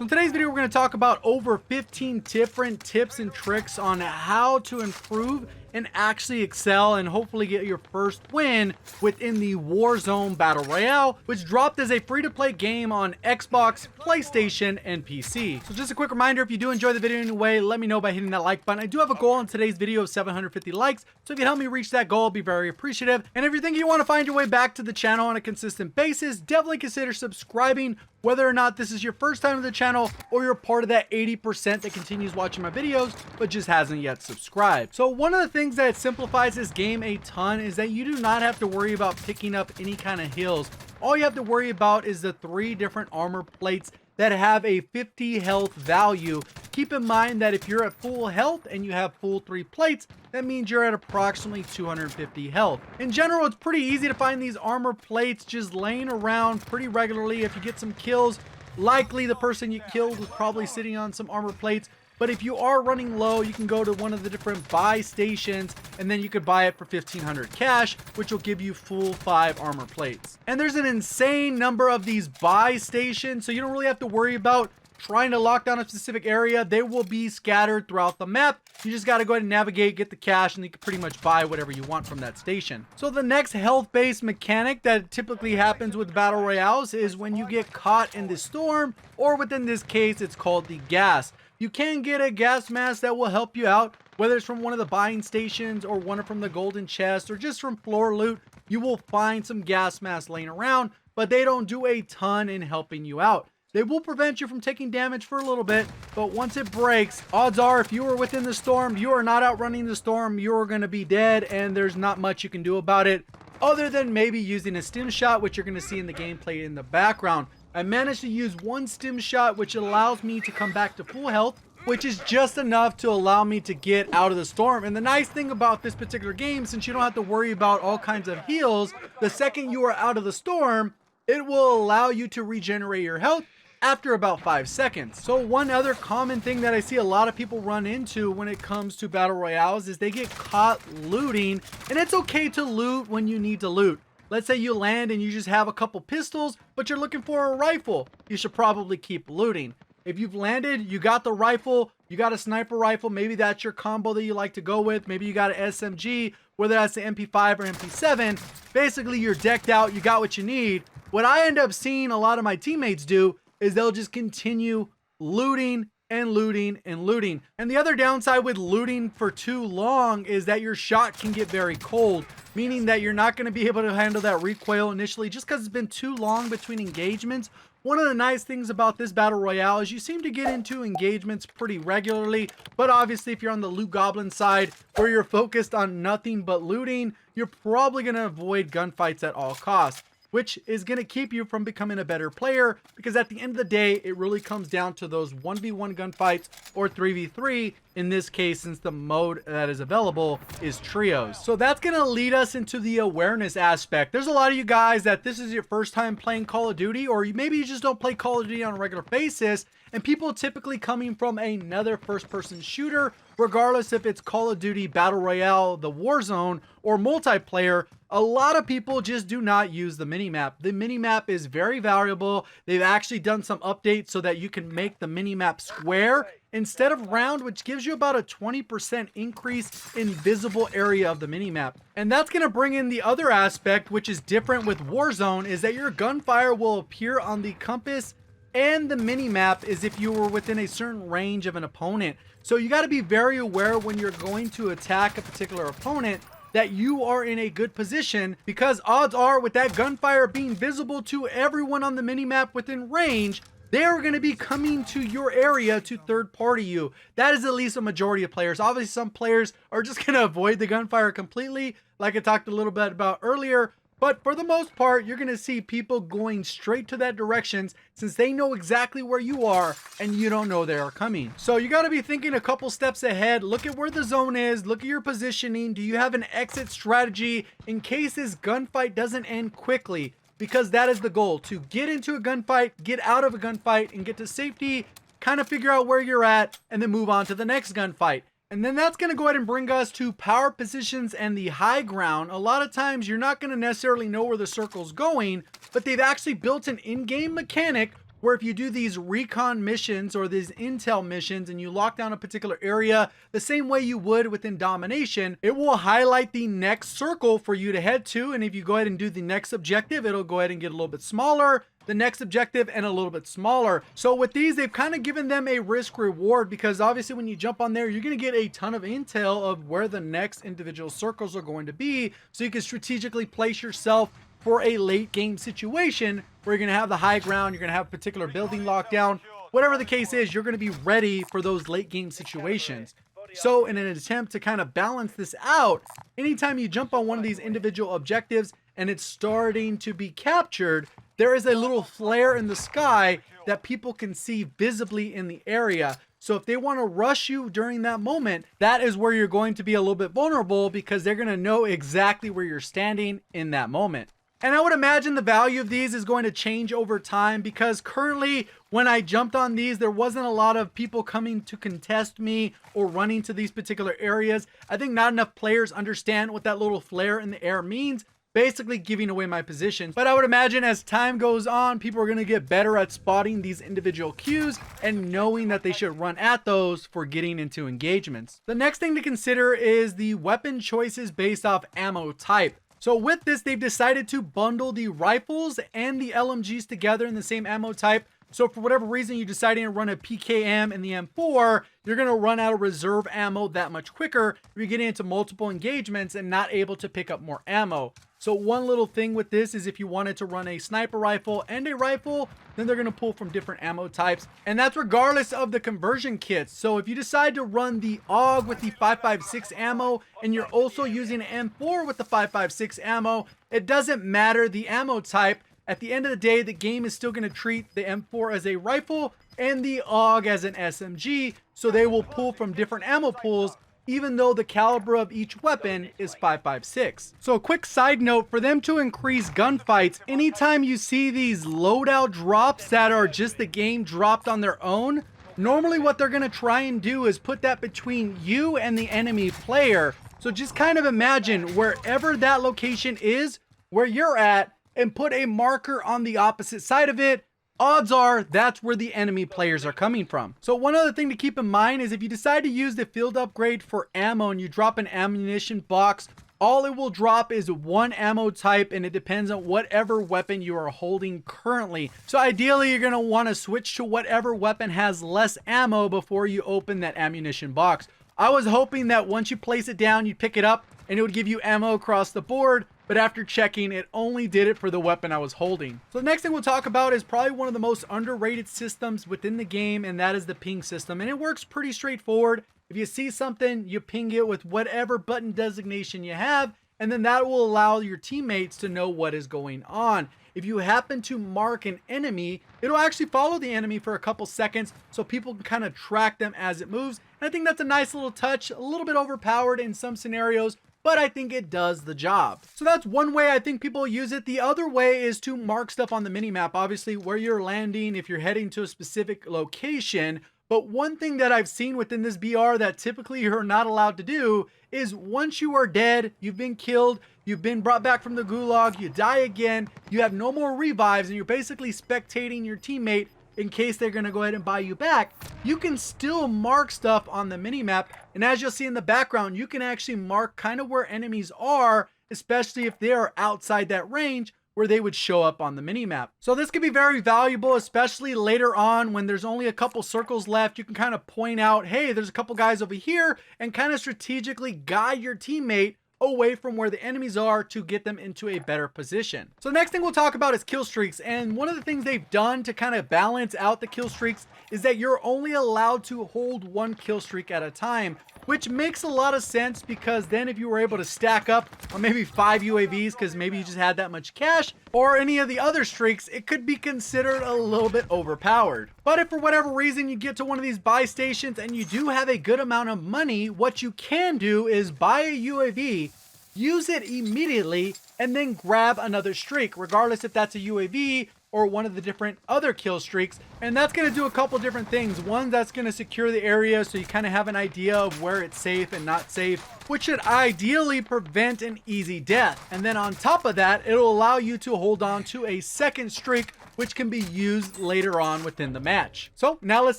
So in today's video, we're going to talk about over 15 different tips and tricks on how to improve and actually excel and hopefully get your first win within the Warzone Battle Royale, which dropped as a free-to-play game on Xbox, PlayStation, and PC. So just a quick reminder, if you do enjoy the video anyway, let me know by hitting that like button. I do have a goal in today's video of 750 likes, so if you help me reach that goal, I'll be very appreciative. And if you think you want to find your way back to the channel on a consistent basis, definitely consider subscribing, whether or not this is your first time to the channel or you're part of that 80% that continues watching my videos but just hasn't yet subscribed. So one of the things that simplifies this game a ton is that you do not have to worry about picking up any kind of heals. All you have to worry about is the 3 different armor plates that have a 50 health value. Keep in mind that if you're at full health and you have full 3 plates, that means you're at approximately 250 health. In general, it's pretty easy to find these armor plates just laying around pretty regularly. If you get some kills, likely the person you killed was probably sitting on some armor plates. But if you are running low, you can go to one of the different buy stations and then you could buy it for 1500 cash, which will give you full 5 armor plates. And there's an insane number of these buy stations, so you don't really have to worry about trying to lock down a specific area. They will be scattered throughout the map. You just got to go ahead and navigate, get the cash, and you can pretty much buy whatever you want from that station. So the next health-based mechanic that typically happens with battle royales is when you get caught in the storm, or within this case, it's called the gas. You can get a gas mask that will help you out, whether it's from one of the buying stations or one from the golden chest or just from floor loot. You will find some gas masks laying around, but they don't do a ton in helping you out. They will prevent you from taking damage for a little bit, but once it breaks, odds are if you are within the storm, you are not outrunning the storm, you're going to be dead, and there's not much you can do about it other than maybe using a stim shot, which you're going to see in the gameplay in the background. I managed to use one stim shot, which allows me to come back to full health, which is just enough to allow me to get out of the storm. And the nice thing about this particular game, since you don't have to worry about all kinds of heals, the second you are out of the storm, it will allow you to regenerate your health after about 5 seconds. So one other common thing that I see a lot of people run into when it comes to battle royales is they get caught looting, and it's okay to loot when you need to loot. Let's say you land and you just have a couple pistols, but you're looking for a rifle. You should probably keep looting. If you've landed, you got the rifle, you got a sniper rifle, maybe that's your combo that you like to go with. Maybe you got an SMG, whether that's the MP5 or MP7. Basically, you're decked out, you got what you need. What I end up seeing a lot of my teammates do is they'll just continue looting and looting and looting. And the other downside with looting for too long is that your shot can get very cold, meaning that you're not going to be able to handle that recoil initially just because it's been too long between engagements. One of the nice things about this battle royale is you seem to get into engagements pretty regularly, but obviously if you're on the loot goblin side where you're focused on nothing but looting, you're probably going to avoid gunfights at all costs, which is going to keep you from becoming a better player, because at the end of the day, it really comes down to those 1v1 gunfights or 3v3 in this case, since the mode that is available is trios. So that's going to lead us into the awareness aspect. There's a lot of you guys that this is your first time playing Call of Duty, or maybe you just don't play Call of Duty on a regular basis, and people typically coming from another first-person shooter, regardless if it's Call of Duty Battle Royale, the Warzone, or multiplayer, a lot of people just do not use the minimap. The minimap is very variable. They've actually done some updates so that you can make the minimap square instead of round, which gives you about a 20% increase in visible area of the minimap. And that's going to bring in the other aspect, which is different with Warzone, is that your gunfire will appear on the compass and the minimap as if you were within a certain range of an opponent. So you got to be very aware when you're going to attack a particular opponent that you are in a good position, because odds are with that gunfire being visible to everyone on the minimap within range, they are going to be coming to your area to third party you. That is at least a majority of players. Obviously some players are just going to avoid the gunfire completely, like I talked a little bit about earlier. But for the most part, you're going to see people going straight to that directions since they know exactly where you are and you don't know they are coming. So you got to be thinking a couple steps ahead. Look at where the zone is. Look at your positioning. Do you have an exit strategy in case this gunfight doesn't end quickly? Because that is the goal, to get into a gunfight, get out of a gunfight, and get to safety, kind of figure out where you're at, and then move on to the next gunfight. And then that's going to go ahead and bring us to power positions and the high ground. A lot of times you're not going to necessarily know where the circle's going, but they've actually built an in-game mechanic where if you do these recon missions or these intel missions and you lock down a particular area the same way you would within domination, it will highlight the next circle for you to head to. And if you go ahead and do the next objective, it'll go ahead and get a little bit smaller, the next objective, and a little bit smaller. So with these, they've kind of given them a risk reward, because obviously when you jump on there, you're going to get a ton of intel of where the next individual circles are going to be, so you can strategically place yourself for a late game situation where you're going to have the high ground, you're going to have a particular building lockdown, whatever the case is, you're going to be ready for those late game situations. So in an attempt to kind of balance this out, anytime you jump on one of these individual objectives and it's starting to be captured, there is a little flare in the sky that people can see visibly in the area. So if they want to rush you during that moment, that is where you're going to be a little bit vulnerable, because they're going to know exactly where you're standing in that moment. And I would imagine the value of these is going to change over time, because currently when I jumped on these, there wasn't a lot of people coming to contest me or running to these particular areas. I think not enough players understand what that little flare in the air means, basically giving away my position. But I would imagine as time goes on, people are going to get better at spotting these individual cues and knowing that they should run at those for getting into engagements. The next thing to consider is the weapon choices based off ammo type. So with this, they've decided to bundle the rifles and the LMGs together in the same ammo type. So for whatever reason you're deciding to run a PKM in the M4, you're going to run out of reserve ammo that much quicker if you're getting into multiple engagements and not able to pick up more ammo. So one little thing with this is if you wanted to run a sniper rifle and a rifle, then they're going to pull from different ammo types. And that's regardless of the conversion kits. So if you decide to run the AUG with the 5.56 ammo and you're also using an M4 with the 5.56 ammo, it doesn't matter the ammo type. At the end of the day, the game is still going to treat the M4 as a rifle and the AUG as an SMG. So they will pull from different ammo pools, even though the caliber of each weapon is 5.56. So a quick side note, for them to increase gunfights, anytime you see these loadout drops that are just the game dropped on their own, normally what they're going to try and do is put that between you and the enemy player. So just kind of imagine wherever that location is, where you're at, and put a marker on the opposite side of it. Odds are that's where the enemy players are coming from. So one other thing to keep in mind is if you decide to use the field upgrade for ammo and you drop an ammunition box, all it will drop is one ammo type, and it depends on whatever weapon you are holding currently. So ideally, you're going to want to switch to whatever weapon has less ammo before you open that ammunition box. I was hoping that once you place it down, you'd pick it up and it would give you ammo across the board. But after checking, it only did it for the weapon I was holding. So the next thing we'll talk about is probably one of the most underrated systems within the game, and that is the ping system. And it works pretty straightforward. If you see something, you ping it with whatever button designation you have, and then that will allow your teammates to know what is going on. If you happen to mark an enemy, it'll actually follow the enemy for a couple seconds so people can kind of track them as it moves. And I think that's a nice little touch, a little bit overpowered in some scenarios, but I think it does the job. So that's one way I think people use it. The other way is to mark stuff on the minimap, obviously where you're landing, if you're heading to a specific location. But one thing that I've seen within this BR that typically you're not allowed to do is once you are dead, you've been killed, you've been brought back from the gulag, you die again, you have no more revives, and you're basically spectating your teammate in case they're going to go ahead and buy you back, you can still mark stuff on the minimap. And as you'll see in the background, you can actually mark kind of where enemies are, especially if they are outside that range where they would show up on the minimap. So this could be very valuable, especially later on when there's only a couple circles left. You can kind of point out, hey, there's a couple guys over here, and kind of strategically guide your teammate away from where the enemies are to get them into a better position. So the next thing we'll talk about is kill streaks. And one of the things they've done to kind of balance out the kill streaks is that you're only allowed to hold one kill streak at a time, which makes a lot of sense, because then if you were able to stack up on maybe 5 UAVs because maybe you just had that much cash, or any of the other streaks, it could be considered a little bit overpowered. But if for whatever reason you get to one of these buy stations and you do have a good amount of money, what you can do is buy a UAV, use it immediately, and then grab another streak, regardless if that's a UAV or one of the different other kill streaks. And that's going to do a couple different things. One, that's going to secure the area so you kind of have an idea of where it's safe and not safe, which should ideally prevent an easy death. And then on top of that, it'll allow you to hold on to a second streak which can be used later on within the match. So now let's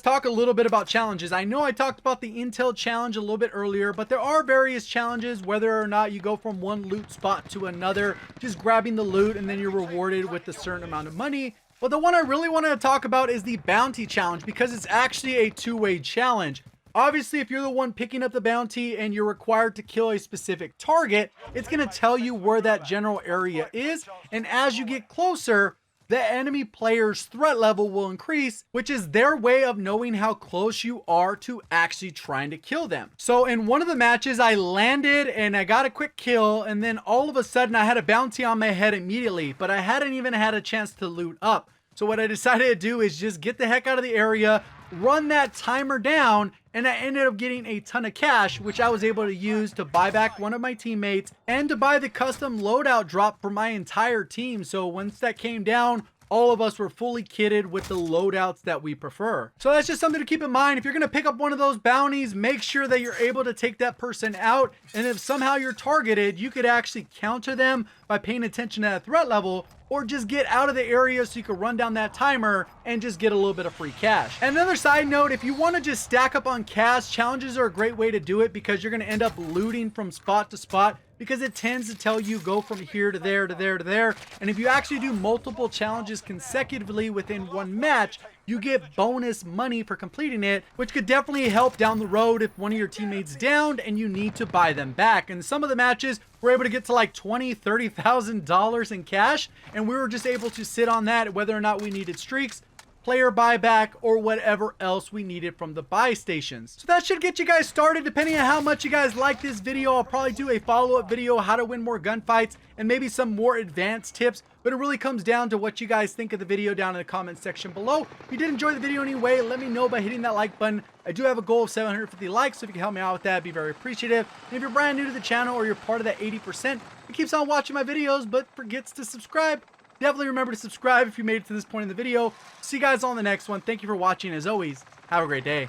talk a little bit about challenges. I know I talked about the Intel challenge a little bit earlier, but there are various challenges, whether or not you go from one loot spot to another, just grabbing the loot and then you're rewarded with a certain amount of money. But the one I really wanted to talk about is the bounty challenge, because it's actually a two-way challenge. Obviously, if you're the one picking up the bounty and you're required to kill a specific target, it's going to tell you where that general area is. And as you get closer, the enemy player's threat level will increase, which is their way of knowing how close you are to actually trying to kill them. So in one of the matches, I landed and I got a quick kill, and then all of a sudden I had a bounty on my head immediately, but I hadn't even had a chance to loot up. So what I decided to do is just get the heck out of the area, run that timer down, and I ended up getting a ton of cash, which I was able to use to buy back one of my teammates and to buy the custom loadout drop for my entire team. So once that came down, all of us were fully kitted with the loadouts that we prefer. So that's just something to keep in mind. If you're going to pick up one of those bounties, make sure that you're able to take that person out. And if somehow you're targeted, you could actually counter them by paying attention to that threat level, or just get out of the area so you can run down that timer and just get a little bit of free cash. And another side note, if you want to just stack up on cash, challenges are a great way to do it, because you're going to end up looting from spot to spot, because it tends to tell you go from here to there to there to there. And if you actually do multiple challenges consecutively within one match, you get bonus money for completing it, which could definitely help down the road if one of your teammates downed and you need to buy them back. And some of the matches we're able to get to like $20,000-$30,000 in cash, and we were just able to sit on that whether or not we needed streaks, player buyback, or whatever else we needed from the buy stations. So that should get you guys started. Depending on how much you guys like this video, I'll probably do a follow-up video, how to win more gunfights, and maybe some more advanced tips. But it really comes down to what you guys think of the video down in the comment section below. If you did enjoy the video anyway, let me know by hitting that like button. I do have a goal of 750 likes, so if you can help me out with that, I'd be very appreciative. And if you're brand new to the channel, or you're part of that 80% that keeps on watching my videos but forgets to subscribe, definitely remember to subscribe if you made it to this point in the video. See you guys on the next one. Thank you for watching. As always, have a great day.